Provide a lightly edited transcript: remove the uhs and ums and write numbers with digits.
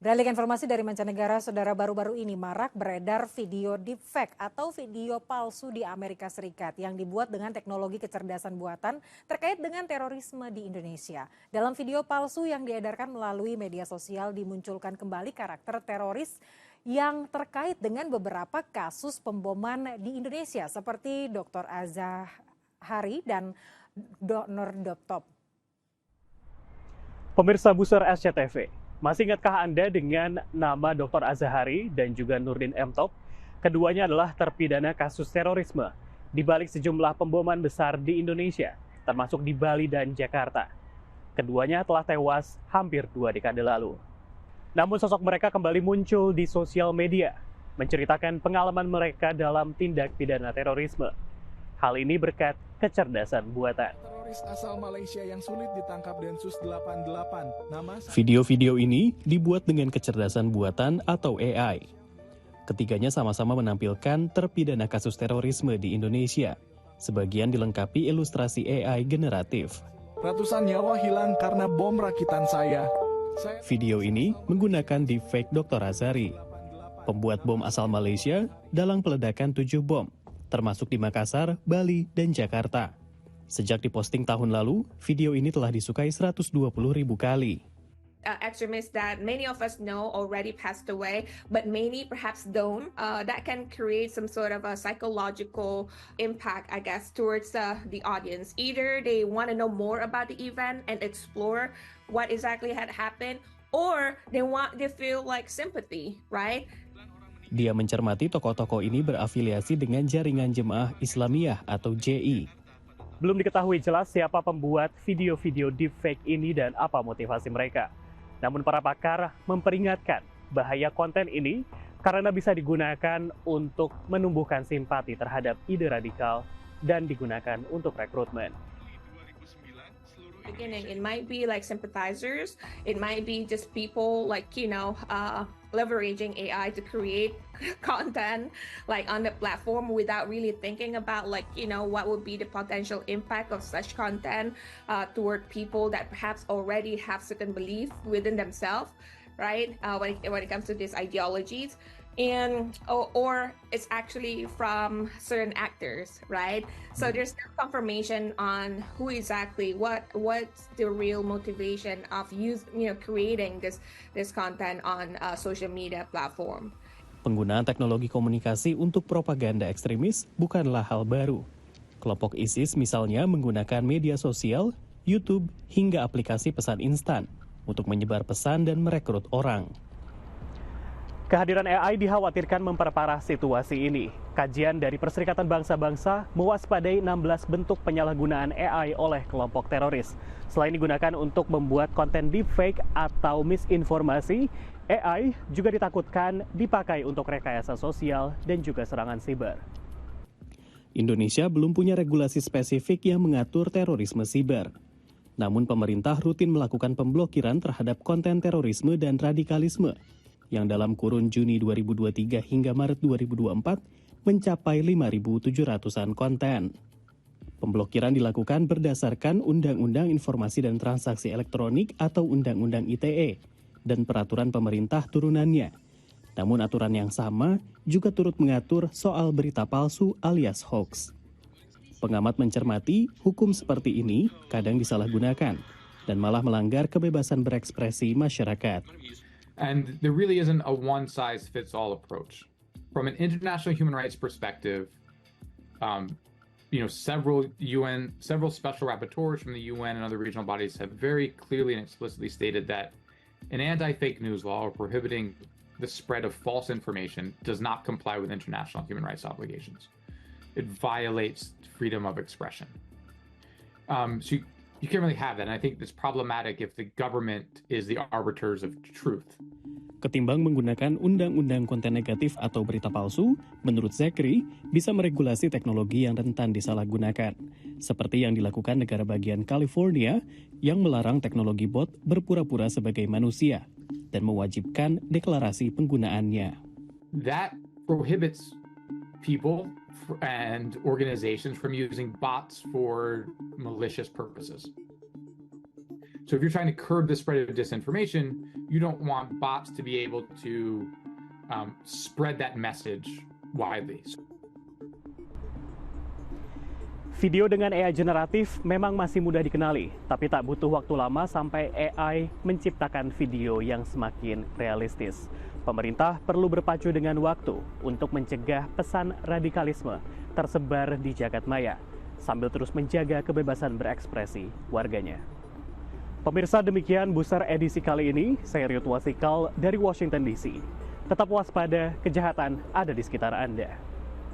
Beralih ke informasi dari mancanegara, saudara, baru-baru ini marak beredar video deepfake atau video palsu di Amerika Serikat yang dibuat dengan teknologi kecerdasan buatan terkait dengan terorisme di Indonesia. Dalam video palsu yang diedarkan melalui media sosial dimunculkan kembali karakter teroris yang terkait dengan beberapa kasus pemboman di Indonesia seperti Dr. Azahari dan Donor Top. Pemirsa Buser SCTV, masih ingatkah Anda dengan nama Dr. Azahari dan juga Nurdin M. Top? Keduanya adalah terpidana kasus terorisme di balik sejumlah pemboman besar di Indonesia, termasuk di Bali dan Jakarta. Keduanya telah tewas hampir 2 dekade lalu. Namun sosok mereka kembali muncul di sosial media, menceritakan pengalaman mereka dalam tindak pidana terorisme. Hal ini berkat kecerdasan buatan. Teroris asal Malaysia yang sulit ditangkap Densus 88. Video-video ini dibuat dengan kecerdasan buatan atau AI. Ketiganya sama-sama menampilkan terpidana kasus terorisme di Indonesia. Sebagian dilengkapi ilustrasi AI generatif. Ratusan nyawa hilang karena bom rakitan saya. Video ini menggunakan deepfake Dr. Azahari, pembuat bom asal Malaysia, dalam peledakan 7 bom, termasuk di Makassar, Bali, dan Jakarta. Sejak diposting tahun lalu, video ini telah disukai 120.000 kali. Extremists that many of us know already passed away, but many perhaps don't. That can create some sort of a psychological impact, I guess, towards the audience. Either they want to know more about the event and explore what exactly had happened, or they feel like sympathy, right? Dia mencermati tokoh-tokoh ini berafiliasi dengan jaringan Jemaah Islamiyah atau JI. Belum diketahui jelas siapa pembuat video-video deepfake ini dan apa motivasi mereka. Namun para pakar memperingatkan bahaya konten ini karena bisa digunakan untuk menumbuhkan simpati terhadap ide radikal dan digunakan untuk rekrutmen. Beginning, it might be like sympathizers, it might be just people like, leveraging AI to create content like on the platform without really thinking about what would be the potential impact of such content toward people that perhaps already have certain belief within themselves, right? When it comes to these ideologies. Or it's actually from certain actors, right? So there's no confirmation on who exactly what's the real motivation of creating this content on a social media platform. Penggunaan teknologi komunikasi untuk propaganda ekstremis bukanlah hal baru. Kelompok ISIS misalnya menggunakan media sosial, YouTube, hingga aplikasi pesan instan untuk menyebar pesan dan merekrut orang. Kehadiran AI dikhawatirkan memperparah situasi ini. Kajian dari Perserikatan Bangsa-Bangsa mewaspadai 16 bentuk penyalahgunaan AI oleh kelompok teroris. Selain digunakan untuk membuat konten deepfake atau misinformasi, AI juga ditakutkan dipakai untuk rekayasa sosial dan juga serangan siber. Indonesia belum punya regulasi spesifik yang mengatur terorisme siber. Namun pemerintah rutin melakukan pemblokiran terhadap konten terorisme dan radikalisme, yang dalam kurun Juni 2023 hingga Maret 2024 mencapai 5.700-an konten. Pemblokiran dilakukan berdasarkan Undang-Undang Informasi dan Transaksi Elektronik atau Undang-Undang ITE dan peraturan pemerintah turunannya. Namun aturan yang sama juga turut mengatur soal berita palsu alias hoax. Pengamat mencermati hukum seperti ini kadang disalahgunakan dan malah melanggar kebebasan berekspresi masyarakat. And there really isn't a one-size-fits-all approach. From an international human rights perspective, several special rapporteurs from the UN and other regional bodies have very clearly and explicitly stated that an anti-fake news law prohibiting the spread of false information does not comply with international human rights obligations. It violates freedom of expression. So you can't really have that, and I think it's problematic if the government is the arbiters of truth. Ketimbang menggunakan undang-undang konten negatif atau berita palsu, menurut Zakri, bisa meregulasi teknologi yang rentan disalahgunakan, seperti yang dilakukan negara bagian California yang melarang teknologi bot berpura-pura sebagai manusia dan mewajibkan deklarasi penggunaannya. That prohibits people and organizations from using bots for malicious purposes. So if you're trying to curb the spread of disinformation, you don't want bots to be able to spread that message widely. Video dengan AI generatif memang masih mudah dikenali, tapi tak butuh waktu lama sampai AI menciptakan video yang semakin realistis. Pemerintah perlu berpacu dengan waktu untuk mencegah pesan radikalisme tersebar di jagat maya, sambil terus menjaga kebebasan berekspresi warganya. Pemirsa, demikian Buser edisi kali ini. Saya Riut Wasikal dari Washington DC. Tetap waspada, kejahatan ada di sekitar Anda.